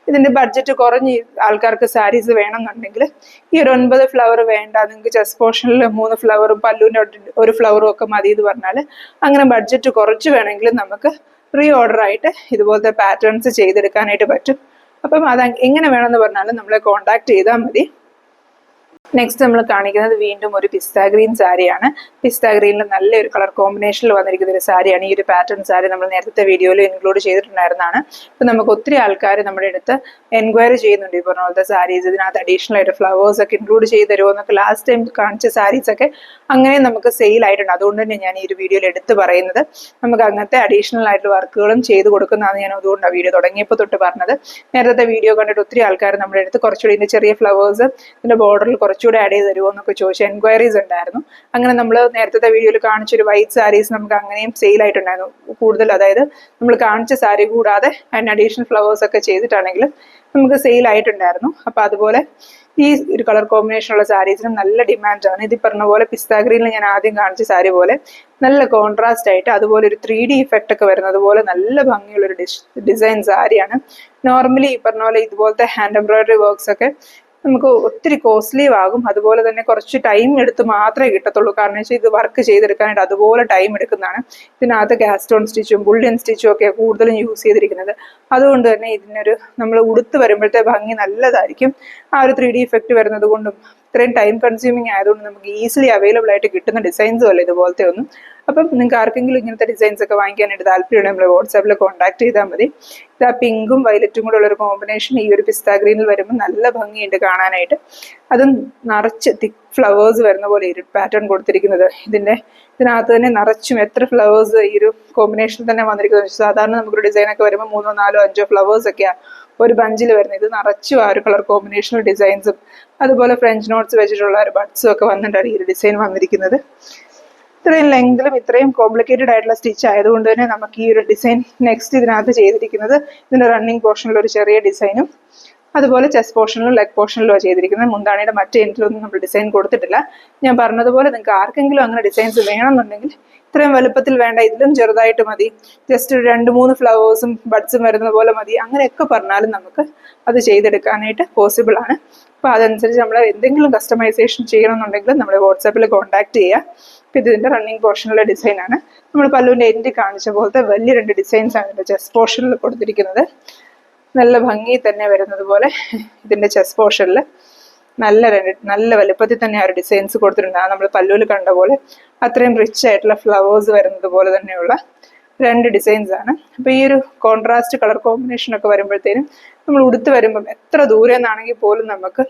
[SPEAKER 1] ഇതിന്റെ ബഡ്ജറ്റ് കുറഞ്ഞ് ആൾക്കാർക്ക് സാരീസ് വേണമെന്നുണ്ടെങ്കിൽ ഈ ഒരു 9 ഫ്ലവർ വേണ്ട, നിങ്ങൾക്ക് ചെസ്റ്റ് പോർഷനിൽ 3 ഫ്ലവറും പല്ലുവിൻ്റെ 1 ഫ്ലവറും ഒക്കെ മതി എന്ന് പറഞ്ഞാൽ അങ്ങനെ ബഡ്ജറ്റ് കുറച്ച് വേണമെങ്കിൽ നമുക്ക് പ്രീ ഓർഡർ ആയിട്ട് ഇതുപോലത്തെ പാറ്റേൺസ് ചെയ്തെടുക്കാനായിട്ട് പറ്റും. അപ്പം അത് എങ്ങനെ വേണമെന്ന് പറഞ്ഞാലും നമ്മളെ കോണ്ടാക്ട് ചെയ്താൽ മതി. നെക്സ്റ്റ് നമ്മൾ കാണിക്കുന്നത് വീണ്ടും ഒരു പിസ്ത ഗ്രീൻ സാരിയാണ്. പിസ്ത ഗ്രീനിൽ നല്ലൊരു കളർ കോമ്പിനേഷനിൽ വന്നിരിക്കുന്ന ഒരു സാരിയാണ്. ഈ ഒരു പാറ്റേൺ സാരി നമ്മൾ നേരത്തെ വീഡിയോയിൽ ഇൻക്ലൂഡ് ചെയ്തിട്ടുണ്ടായിരുന്നതാണ്. ഇപ്പം നമുക്ക് ഒത്തിരി ആൾക്കാർ നമ്മുടെ അടുത്ത് എൻക്വയറി ചെയ്യുന്നുണ്ട് ഈ പറഞ്ഞ പോലത്തെ സാരീസ്, ഇതിനകത്ത് അഡീഷണൽ ആയിട്ട് ഫ്ലവേഴ്സ് ഒക്കെ ഇൻക്ലൂഡ് ചെയ്ത് തരുമോ എന്നൊക്കെ. ലാസ്റ്റ് ടൈം കാണിച്ച സാരീസ് ഒക്കെ അങ്ങനെ നമുക്ക് സെയിൽ ആയിട്ടുണ്ട്. അതുകൊണ്ട് തന്നെ ഞാൻ ഈ ഒരു വീഡിയോയിൽ എടുത്ത് പറയുന്നത് നമുക്ക് അങ്ങനത്തെ അഡീഷണൽ ആയിട്ട് വർക്കുകളും ചെയ്ത് കൊടുക്കുന്നതാണ്. ഞാൻ അതുകൊണ്ടാണ് വീഡിയോ തുടങ്ങിയപ്പോൾ തൊട്ട് പറഞ്ഞത്. നേരത്തെ വീഡിയോ കണ്ടിട്ട് ഒത്തിരി ആൾക്കാർ നമ്മുടെ അടുത്ത് കുറച്ചുകൂടി ഇതിന്റെ ചെറിയ ഫ്ലവേഴ്സ് ഇതിന്റെ ബോർഡറിൽ കുറച്ചുകൂടി ആഡ് ചെയ്ത് തരുമോ എന്നൊക്കെ ചോദിച്ച എൻക്വയറീസ് ഉണ്ടായിരുന്നു. അങ്ങനെ നമ്മൾ നേരത്തെ വീഡിയോയിൽ കാണിച്ചൊരു വൈറ്റ് സാരീസ് നമുക്ക് അങ്ങനെയും സെയിൽ ആയിട്ടുണ്ടായിരുന്നു കൂടുതൽ. അതായത് നമ്മൾ കാണിച്ച സാരി കൂടാതെ അതിന് അഡീഷണൽ ഫ്ലവേഴ്സ് ഒക്കെ ചെയ്തിട്ടാണെങ്കിലും നമുക്ക് സെയിൽ ആയിട്ടുണ്ടായിരുന്നു. അപ്പൊ അതുപോലെ ഈ ഒരു കളർ കോമ്പിനേഷൻ ഉള്ള സാരീസിനും നല്ല ഡിമാൻഡാണ്. ഇത് പറഞ്ഞ പോലെ പിസ്ത ഗ്രീനിൽ ഞാൻ ആദ്യം കാണിച്ച സാരി പോലെ നല്ല കോൺട്രാസ്റ്റ് ആയിട്ട് അതുപോലെ ഒരു 3D ഇഫക്റ്റ് ഒക്കെ വരുന്നത് പോലെ നല്ല ഭംഗിയുള്ള ഒരു ഡിസൈൻ സാരിയാണ്. നോർമലി ഈ പറഞ്ഞ പോലെ ഇതുപോലത്തെ ഹാൻഡ് എംബ്രോയിഡറി വർക്ക്സ് ഒക്കെ നമുക്ക് ഒത്തിരി കോസ്റ്റ്ലി ആകും. അതുപോലെ തന്നെ കുറച്ച് ടൈം എടുത്ത് മാത്രമേ കിട്ടത്തുള്ളൂ. കാരണം വെച്ചാൽ ഇത് വർക്ക് ചെയ്തെടുക്കാനായിട്ട് അതുപോലെ ടൈം എടുക്കുന്നതാണ്. ഇതിനകത്ത് കാസ്റ്റോൺ സ്റ്റിച്ചും ബുള്ളിയൻ സ്റ്റിച്ചും ഒക്കെ കൂടുതലും യൂസ് ചെയ്തിരിക്കുന്നത്. അതുകൊണ്ട് തന്നെ ഇതിനൊരു നമ്മൾ ഉടുത്ത് വരുമ്പോഴത്തെ ഭംഗി നല്ലതായിരിക്കും. ആ ഒരു 3D ഇഫക്റ്റ് വരുന്നത് കൊണ്ടും ഇത്രയും ടൈം കൺസ്യൂമിങ് ആയതുകൊണ്ട് നമുക്ക് ഈസിലി അവൈലബിൾ ആയിട്ട് കിട്ടുന്ന ഡിസൈൻസും അല്ല ഇതുപോലത്തെ ഒന്നും. അപ്പം നിങ്ങൾക്ക് ആർക്കെങ്കിലും ഇങ്ങനത്തെ ഡിസൈൻസ് ഒക്കെ വാങ്ങിക്കാനായിട്ട് താല്പര്യമുണ്ടെങ്കിൽ നമ്മൾ വാട്സാപ്പിൽ കോൺടാക്ട് ചെയ്താൽ മതി. ഇത് ആ പിങ്കും വയലറ്റും കൂടെ ഉള്ളൊരു കോമ്പിനേഷൻ ഈ ഒരു പിസ്ത ഗ്രീനിൽ വരുമ്പോൾ നല്ല ഭംഗിയുണ്ട് കാണാനായിട്ട്. അതും നിറച്ച് തിക്ക് ഫ്ലവേഴ്സ് വരുന്ന പോലെ ഒരു പാറ്റേൺ കൊടുത്തിരിക്കുന്നത്. ഇതിനകത്ത് തന്നെ നിറച്ചും എത്ര ഫ്ലവേഴ്സ് ഈ ഒരു കോമ്പിനേഷനിൽ തന്നെ വന്നിരിക്കുന്നത്. സാധാരണ നമുക്കൊരു ഡിസൈനൊക്കെ വരുമ്പോൾ 3, 4, 5 ഫ്ലവേഴ്സ് ഒക്കെയാണ് ഒരു ബഞ്ചിൽ വരുന്നത്. ഇത് നിറച്ചും ആ ഒരു കളർ കോമ്പിനേഷണൽ ഡിസൈൻസും അതുപോലെ ഫ്രഞ്ച് നോട്ട്സ് വെച്ചിട്ടുള്ള ഒരു ബഡ്സും ഒക്കെ വന്നിട്ടാണ് ഈ ഒരു ഡിസൈൻ വന്നിരിക്കുന്നത്. ഇത്രയും ലെങ്തിലും ഇത്രയും കോംപ്ലിക്കേറ്റഡ് ആയിട്ടുള്ള സ്റ്റിച്ച് ആയതുകൊണ്ട് തന്നെ നമുക്ക് ഈ ഒരു ഡിസൈൻ നെക്സ്റ്റ് ഇതിനകത്ത് ചെയ്തിരിക്കുന്നത് ഇതിന്റെ റണ്ണിങ് പോർഷനിൽ ഒരു ചെറിയ ഡിസൈനും അതുപോലെ ചെസ്റ്റ് പോർഷനിലും ലെഗ് പോർഷനിലും ചെയ്തിരിക്കുന്നത്. മുന്താണിയുടെ മറ്റേ എൻഡിലൊന്നും നമ്മൾ ഡിസൈൻ കൊടുത്തിട്ടില്ല. ഞാൻ പറഞ്ഞതുപോലെ നിങ്ങൾക്ക് ആർക്കെങ്കിലും അങ്ങനെ ഡിസൈൻസ് വേണമെന്നുണ്ടെങ്കിൽ ഇത്രയും വലുപ്പത്തിൽ വേണ്ട, ഇതിലും ചെറുതായിട്ട് മതി, ജസ്റ്റ് 2-3 ഫ്ലവേഴ്സും ബഡ്സും വരുന്നത് പോലെ മതി, അങ്ങനെയൊക്കെ പറഞ്ഞാലും നമുക്ക് അത് ചെയ്തെടുക്കാനായിട്ട് പോസിബിൾ ആണ്. അപ്പോൾ അതനുസരിച്ച് നമ്മൾ എന്തെങ്കിലും കസ്റ്റമൈസേഷൻ ചെയ്യണമെന്നുണ്ടെങ്കിൽ നമ്മളെ വാട്സാപ്പിൽ കോൺടാക്ട് ചെയ്യുക. അപ്പോൾ ഇതിൻ്റെ റണ്ണിങ് പോർഷനിലെ ഡിസൈനാണ്. നമ്മൾ പല്ലുവിൻ്റെ എൻഡ് കാണിച്ച പോലത്തെ വലിയ 2 ഡിസൈൻസാണ് ഇതിൻ്റെ ചെസ്റ്റ് പോർഷനിൽ കൊടുത്തിരിക്കുന്നത്. നല്ല ഭംഗി തന്നെ വരുന്നത് പോലെ ഇതിൻ്റെ ചെസ്റ്റ് പോർഷനിൽ നല്ല വലുപ്പത്തിൽ തന്നെ ആ ഒരു ഡിസൈൻസ് കൊടുത്തിട്ടുണ്ട്. നമ്മൾ പല്ലുവിൽ കണ്ട പോലെ അത്രയും റിച്ച് ആയിട്ടുള്ള ഫ്ലവേഴ്സ് വരുന്നത് പോലെ തന്നെയുള്ള 2 ഡിസൈൻസ് ആണ്. അപ്പോൾ ഈ ഒരു കോൺട്രാസ്റ്റ് കളർ കോമ്പിനേഷൻ ഒക്കെ വരുമ്പോഴത്തേനും നമ്മൾ ഉടുത്ത് വരുമ്പം എത്ര ദൂരെ നിന്നാണെങ്കിൽ പോലും നമുക്ക്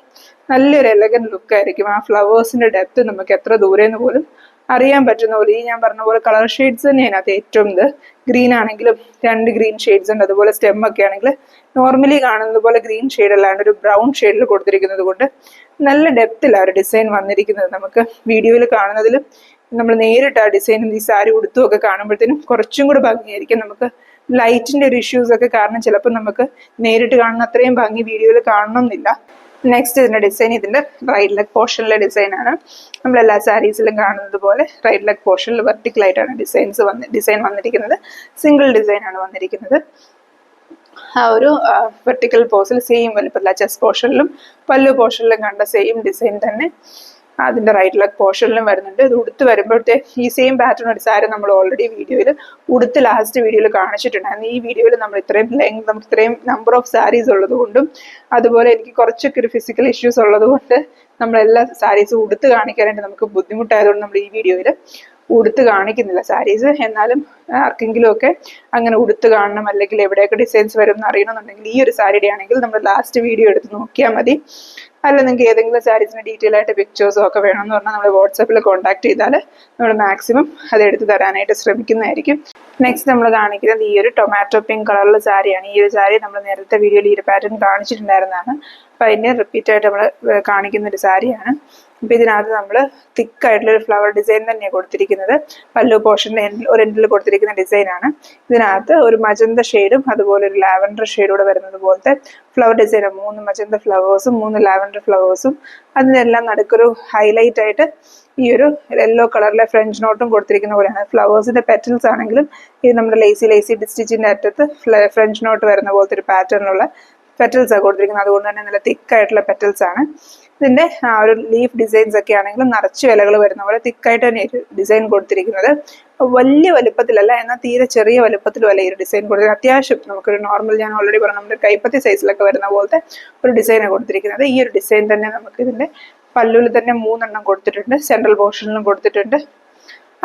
[SPEAKER 1] നല്ലൊരു എലഗൻറ്റ് ലുക്കായിരിക്കും. ആ ഫ്ലവേഴ്സിൻ്റെ ഡെപ്ത് നമുക്ക് എത്ര ദൂരെ നിന്ന് പോലും അറിയാൻ പറ്റുന്ന പോലെ ഈ ഞാൻ പറഞ്ഞ പോലെ കളർ ഷെയ്ഡ്സ് തന്നെ അതിനകത്ത് ഏറ്റവും ഗ്രീൻ ആണെങ്കിലും 2 ഗ്രീൻ ഷെയ്ഡ്സ് ഉണ്ട്. അതുപോലെ സ്റ്റെം ഒക്കെ ആണെങ്കിൽ നോർമലി കാണുന്നത് പോലെ ഗ്രീൻ ഷെയ്ഡ് അല്ലാണ്ട് ഒരു ബ്രൗൺ ഷെയ്ഡിൽ കൊടുത്തിരിക്കുന്നത് കൊണ്ട് നല്ല ഡെപ്തിലാണ് ഒരു ഡിസൈൻ വന്നിരിക്കുന്നത്. നമുക്ക് വീഡിയോയിൽ കാണുന്നതിലും നമ്മൾ നേരിട്ട് ആ ഡിസൈനും ഈ സാരി ഉടുത്തും ഒക്കെ കാണുമ്പോഴത്തേനും കുറച്ചും കൂടെ ഭംഗിയായിരിക്കും. നമുക്ക് ലൈറ്റിൻ്റെ ഒരു ഇഷ്യൂസ് ഒക്കെ കാരണം ചിലപ്പോൾ നമുക്ക് നേരിട്ട് കാണുന്ന അത്രയും ഭംഗി വീഡിയോയിൽ കാണണമെന്നില്ല. നെക്സ്റ്റ് ഇതിൻ്റെ ഡിസൈൻ ഇതിൻ്റെ റൈറ്റ് ലെഗ് പോർഷനിലെ ഡിസൈനാണ്. നമ്മളെല്ലാ സാരീസിലും കാണുന്നത് പോലെ റൈറ്റ് ലെഗ് പോർഷനിൽ വെർട്ടിക്കലായിട്ടാണ് ഡിസൈൻ വന്നിരിക്കുന്നത്. സിംഗിൾ ഡിസൈനാണ് വന്നിരിക്കുന്നത്. ആ ഒരു വെർട്ടിക്കൽ പോസിൽ സെയിം വലുപ്പമില്ല. ചെസ്റ്റ് പോർഷനിലും പല്ലു പോർഷനിലും കണ്ട സെയിം ഡിസൈൻ തന്നെ അതിൻ്റെ റൈറ്റ് ലെഗ് പോർഷനിലും വരുന്നുണ്ട്. ഇത് ഉടുത്ത് വരുമ്പോഴത്തെ ഈ സെയിം പാറ്റേൺ ഒരു സാരി നമ്മൾ ഓൾറെഡി വീഡിയോയിൽ ഉടുത്ത് ലാസ്റ്റ് വീഡിയോയിൽ കാണിച്ചിട്ടുണ്ടായിരുന്നു. ഈ വീഡിയോയിൽ നമ്മൾ ഇത്രയും നമുക്ക് ഇത്രയും നമ്പർ ഓഫ് സാരീസ് ഉള്ളത് കൊണ്ടും അതുപോലെ എനിക്ക് കുറച്ചൊക്കെ ഒരു ഫിസിക്കൽ ഇഷ്യൂസ് ഉള്ളത് കൊണ്ട് നമ്മളെല്ലാ സാരീസും ഉടുത്ത് കാണിക്കാനായിട്ട് നമുക്ക് ബുദ്ധിമുട്ടായതുകൊണ്ട് നമ്മൾ ഈ വീഡിയോയിൽ ഉടുത്ത് കാണിക്കുന്നില്ല സാരീസ്. എന്നാലും ആർക്കെങ്കിലും ഒക്കെ അങ്ങനെ ഉടുത്ത് കാണണം അല്ലെങ്കിൽ എവിടെയൊക്കെ ഡിസൈൻസ് വരും എന്ന് അറിയണമെന്നുണ്ടെങ്കിൽ ഈ ഒരു സാരിയുടെ ആണെങ്കിൽ നമ്മൾ ലാസ്റ്റ് വീഡിയോ എടുത്ത് നോക്കിയാൽ മതി. അല്ല നിങ്ങൾക്ക് ഏതെങ്കിലും സാരീസിന് ഡീറ്റെയിൽ ആയിട്ട് പിക്ചേഴ്സും ഒക്കെ വേണമെന്ന് പറഞ്ഞാൽ നമ്മൾ വാട്സാപ്പിൽ കോൺടാക്ട് ചെയ്താൽ നമ്മൾ മാക്സിമം അത് എടുത്ത് തരാനായിട്ട് ശ്രമിക്കുന്നതായിരിക്കും. നെക്സ്റ്റ് നമ്മൾ കാണിക്കുന്നത് ഈ ഒരു ടൊമാറ്റോ പിങ്ക് കളറിലെ സാരിയാണ്. ഈ ഒരു സാരി നമ്മൾ നേരത്തെ വീഡിയോയിൽ ഈ ഒരു പാറ്റേൺ കാണിച്ചിട്ടുണ്ടായിരുന്നതാണ്. അപ്പോൾ അതിൻ്റെ റിപ്പീറ്റായിട്ട് നമ്മൾ കാണിക്കുന്ന ഒരു സാരിയാണ്. അപ്പോൾ ഇതിനകത്ത് നമ്മൾ തിക്കായിട്ടുള്ളൊരു ഫ്ലവർ ഡിസൈൻ തന്നെയാണ് കൊടുത്തിരിക്കുന്നത്. പല്ലു പോർഷൻ്റെ ഒരു എൻഡിൽ കൊടുത്തിരിക്കുന്ന ഡിസൈനാണ്. ഇതിനകത്ത് ഒരു മജന്ത ഷെയ്ഡും അതുപോലെ ഒരു ലാവൻഡർ ഷെയ്ഡൂടെ വരുന്നത് പോലത്തെ ഫ്ലവർ ഡിസൈനാണ്. 3 മജന്ത ഫ്ലവേഴ്സും 3 ലാവൻഡർ ഫ്ലവേഴ്സും അതിനെല്ലാം നടുക്കൊരു ഹൈലൈറ്റ് ആയിട്ട് ഈ ഒരു യെല്ലോ കളറിലെ ഫ്രഞ്ച് നോട്ടും കൊടുത്തിരിക്കുന്ന പോലെയാണ്. ഫ്ലവേഴ്സിന്റെ പെറ്റൽസ് ആണെങ്കിലും ഇത് നമ്മുടെ ലേസി സ്റ്റിച്ചിന്റെ അറ്റത്ത് ഫ്രഞ്ച് നോട്ട് വരുന്ന പോലത്തെ ഒരു പാറ്റേണിലുള്ള പെറ്റൽസ് ആണ് കൊടുത്തിരിക്കുന്നത്. അതുകൊണ്ട് തന്നെ നല്ല തിക്കായിട്ടുള്ള പെറ്റൽസ് ആണ്. ഇതിന്റെ ആ ഒരു ലീഫ് ഡിസൈൻസ് ഒക്കെ ആണെങ്കിലും നിറച്ച് ഇലകൾ വരുന്ന പോലെ തിക്കായിട്ട് തന്നെ ഡിസൈൻ കൊടുത്തിരിക്കുന്നത്. വലിയ വലുപ്പത്തിലല്ല, എന്നാൽ തീരെ ചെറിയ വലുപ്പത്തിലും അല്ല ഈ ഒരു ഡിസൈൻ കൊടുത്തിരിക്കുന്നത്. അത്യാവശ്യം നമുക്കൊരു നോർമൽ, ഞാൻ ഓൾറെഡി പറഞ്ഞു, നമ്മുടെ കൈപ്പത്തി സൈസിലൊക്കെ വരുന്ന പോലത്തെ ഒരു ഡിസൈനാണ് കൊടുത്തിരിക്കുന്നത്. ഈ ഒരു ഡിസൈൻ തന്നെ നമുക്ക് ഇതിന്റെ പല്ലുവിൽ തന്നെ 3 എണ്ണം കൊടുത്തിട്ടുണ്ട്. സെൻട്രൽ പോർഷനിലും കൊടുത്തിട്ടുണ്ട്.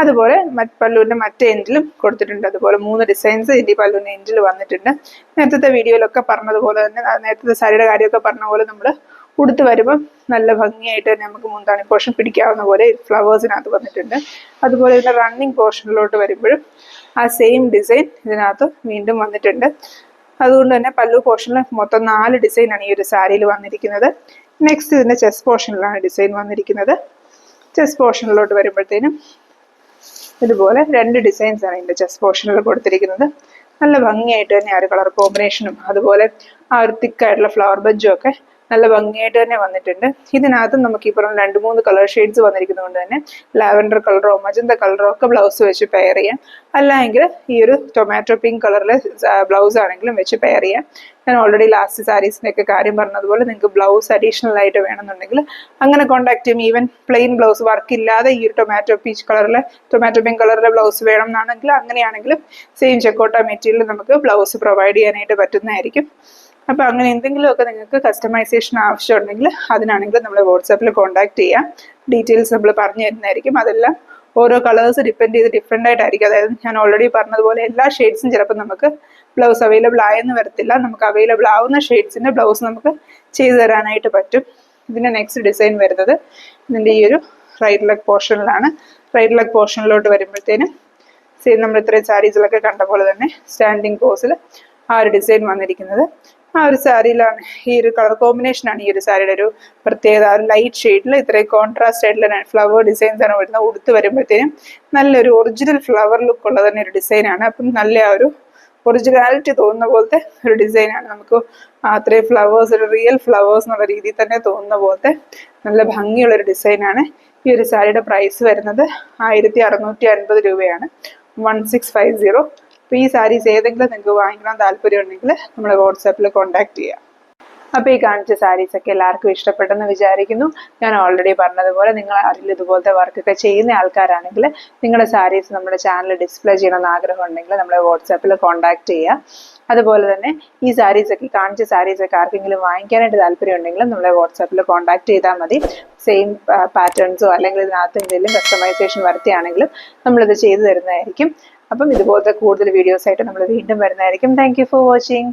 [SPEAKER 1] അതുപോലെ പല്ലുവിൻ്റെ മറ്റേ എൻഡിലും കൊടുത്തിട്ടുണ്ട്. അതുപോലെ 3 ഡിസൈൻസ് ഇതിൻ്റെ പല്ലുവിൻ്റെ എൻഡിൽ വന്നിട്ടുണ്ട്. നേരത്തെ വീഡിയോയിലൊക്കെ പറഞ്ഞതുപോലെ തന്നെ, നേരത്തെ സാരിയുടെ കാര്യമൊക്കെ പറഞ്ഞ പോലെ നമ്മൾ ഉടുത്ത് വരുമ്പം നല്ല ഭംഗിയായിട്ട് തന്നെ നമുക്ക് മുന്താണി പോർഷൻ പിടിക്കാവുന്ന പോലെ ഫ്ലവേഴ്സിനകത്ത് വന്നിട്ടുണ്ട്. അതുപോലെ ഇതിൻ്റെ റണ്ണിങ് പോർഷനിലോട്ട് വരുമ്പോഴും ആ സെയിം ഡിസൈൻ ഇതിനകത്ത് വീണ്ടും വന്നിട്ടുണ്ട്. അതുകൊണ്ട് തന്നെ പല്ലു പോർഷനിൽ മൊത്തം 4 ഡിസൈനാണ് ഈ ഒരു സാരിയിൽ വന്നിരിക്കുന്നത്. നെക്സ്റ്റ് ഇതിൻ്റെ ചെസ്റ്റ് പോർഷനിലാണ് ഡിസൈൻ വന്നിരിക്കുന്നത്. ചെസ്റ്റ് പോർഷനിലോട്ട് വരുമ്പോഴത്തേനും ഇതുപോലെ 2 ഡിസൈൻസ് ആണ് ഇതിൻ്റെ ചെസ്റ്റ് പോർഷനിൽ കൊടുത്തിരിക്കുന്നത്. നല്ല ഭംഗിയായിട്ട് തന്നെ ആ ഒരു കളർ കോമ്പിനേഷനും അതുപോലെ ആ ഒരു തിക്കായിട്ടുള്ള ഫ്ലവർ ബഞ്ചും ഒക്കെ നല്ല ഭംഗിയായിട്ട് തന്നെ വന്നിട്ടുണ്ട്. ഇതിനകത്ത് നമുക്ക് ഈ പറഞ്ഞ 2-3 കളർ ഷെയ്ഡ്സ് വന്നിരിക്കുന്നത് കൊണ്ട് തന്നെ ലാവൻഡർ കളറോ മജന്ത കളറോ ഒക്കെ ബ്ലൗസ് വെച്ച് പെയർ ചെയ്യാം. അല്ലെങ്കിൽ ഈ ഒരു ടൊമാറ്റോ പിങ്ക് കളറിലെ ബ്ലൗസ് ആണെങ്കിലും വെച്ച് പെയർ ചെയ്യാം. ഞാൻ ഓൾറെഡി ലാസ്റ്റ് സാരീസിൻ്റെ ഒക്കെ കാര്യം പറഞ്ഞതുപോലെ നിങ്ങൾക്ക് ബ്ലൗസ് അഡീഷണൽ ആയിട്ട് വേണമെന്നുണ്ടെങ്കിൽ അങ്ങനെ കോൺടാക്ട് ചെയ്യും. ഈവൻ പ്ലെയിൻ ബ്ലൗസ് വർക്ക് ഇല്ലാതെ ഈ ഒരു ടൊമാറ്റോ പിങ്ക് കളറിലെ ബ്ലൗസ് വേണം എന്നാണെങ്കിൽ അങ്ങനെയാണെങ്കിലും സെയിം ചെക്കോട്ട മെറ്റീരിയൽ നമുക്ക് ബ്ലൗസ് പ്രൊവൈഡ് ചെയ്യാനായിട്ട് പറ്റുന്നതായിരിക്കും. അപ്പോൾ അങ്ങനെ എന്തെങ്കിലുമൊക്കെ നിങ്ങൾക്ക് കസ്റ്റമൈസേഷൻ ആവശ്യമുണ്ടെങ്കിൽ അതിനാണെങ്കിൽ നമ്മളെ വാട്സാപ്പിൽ കോൺടാക്ട് ചെയ്യാം. ഡീറ്റെയിൽസ് നമ്മൾ പറഞ്ഞു തരുന്നതായിരിക്കും. അതെല്ലാം ഓരോ കളേഴ്സ് ഡിപ്പെൻഡ് ചെയ്ത് ഡിഫറെൻ്റ് ആയിട്ടായിരിക്കും. അതായത് ഞാൻ ഓൾറെഡി പറഞ്ഞതുപോലെ എല്ലാ ഷെയ്ഡ്സും ചിലപ്പോൾ നമുക്ക് ബ്ലൗസ് അവൈലബിൾ ആയെന്ന് വരത്തില്ല. നമുക്ക് അവൈലബിൾ ആവുന്ന ഷെയ്ഡ്സിൻ്റെ ബ്ലൗസ് നമുക്ക് ചെയ്തു തരാനായിട്ട് പറ്റും. ഇതിൻ്റെ നെക്സ്റ്റ് ഡിസൈൻ വരുന്നത് ഇതിൻ്റെ ഈ ഒരു റൈറ്റ് ലെഗ് പോർഷനിലാണ്. റൈറ്റ് ലെഗ് പോർഷനിലോട്ട് വരുമ്പോഴത്തേനും സെയിം നമ്മൾ ഇത്രയും സാരീസിലൊക്കെ കണ്ട പോലെ തന്നെ സ്റ്റാൻഡിങ് പോസിൽ ആ ഒരു ഡിസൈൻ വന്നിരിക്കുന്നത്. ആ ഒരു സാരിയിലാണ് ഈ ഒരു കളർ കോമ്പിനേഷനാണ് ഈ ഒരു സാരിയുടെ ഒരു പ്രത്യേകത. ആ ഒരു ലൈറ്റ് ഷെയ്ഡിൽ ഇത്രയും കോൺട്രാസ്റ്റ് ആയിട്ടുള്ള ഫ്ലവർ ഡിസൈൻസ് ആണ് വരുന്നത്. ഉടുത്ത് വരുമ്പോഴത്തേനും നല്ലൊരു ഒറിജിനൽ ഫ്ലവർ ലുക്ക് ഉള്ള തന്നെ ഒരു ഡിസൈനാണ്. അപ്പം നല്ല ആ ഒരു ഒറിജിനാലിറ്റി തോന്നുന്ന പോലത്തെ ഒരു ഡിസൈനാണ്. നമുക്ക് അത്രയും ഫ്ലവേഴ്സ്, ഒരു റിയൽ ഫ്ലവേഴ്സ് എന്നുള്ള രീതിയിൽ തന്നെ തോന്നുന്ന പോലത്തെ നല്ല ഭംഗിയുള്ളൊരു ഡിസൈനാണ്. ഈ ഒരു സാരിയുടെ പ്രൈസ് വരുന്നത് 1650 രൂപയാണ്, 1650. അപ്പോൾ ഈ സാരീസ് ഏതെങ്കിലും നിങ്ങൾക്ക് വാങ്ങിക്കണം താല്പര്യം ഉണ്ടെങ്കിൽ നമ്മളെ വാട്സാപ്പിൽ കോൺടാക്ട് ചെയ്യാം. അപ്പോൾ ഈ കാണിച്ച സാരീസ് ഒക്കെ എല്ലാവർക്കും ഇഷ്ടപ്പെട്ടെന്ന് വിചാരിക്കുന്നു. ഞാൻ ഓൾറെഡി പറഞ്ഞതുപോലെ നിങ്ങൾ ആരെങ്കിലും ഇതുപോലത്തെ വർക്കൊക്കെ ചെയ്യുന്ന ആൾക്കാരാണെങ്കിൽ നിങ്ങളുടെ സാരീസ് നമ്മുടെ ചാനൽ ഡിസ്പ്ലേ ചെയ്യണമെന്ന് ആഗ്രഹം ഉണ്ടെങ്കിൽ നമ്മളെ വാട്സാപ്പിൽ കോൺടാക്ട് ചെയ്യുക. അതുപോലെ തന്നെ ഈ സാരീസൊക്കെ കാണിച്ച സാരീസൊക്കെ ആർക്കെങ്കിലും വാങ്ങിക്കാനായിട്ട് താല്പര്യം ഉണ്ടെങ്കിൽ നമ്മളെ വാട്സാപ്പിൽ കോൺടാക്ട് ചെയ്താൽ മതി. സെയിം പാറ്റേൺസോ അല്ലെങ്കിൽ ഇതിനകത്ത് എന്തെങ്കിലും കസ്റ്റമൈസേഷൻ വരുത്തിയാണെങ്കിലും നമ്മളിത് ചെയ്തു തരുന്നതായിരിക്കും. അപ്പം ഇതുപോലത്തെ കൂടുതൽ വീഡിയോസ് ആയിട്ട് നമ്മൾ വീണ്ടും വരുന്നതായിരിക്കും. Thank you for watching.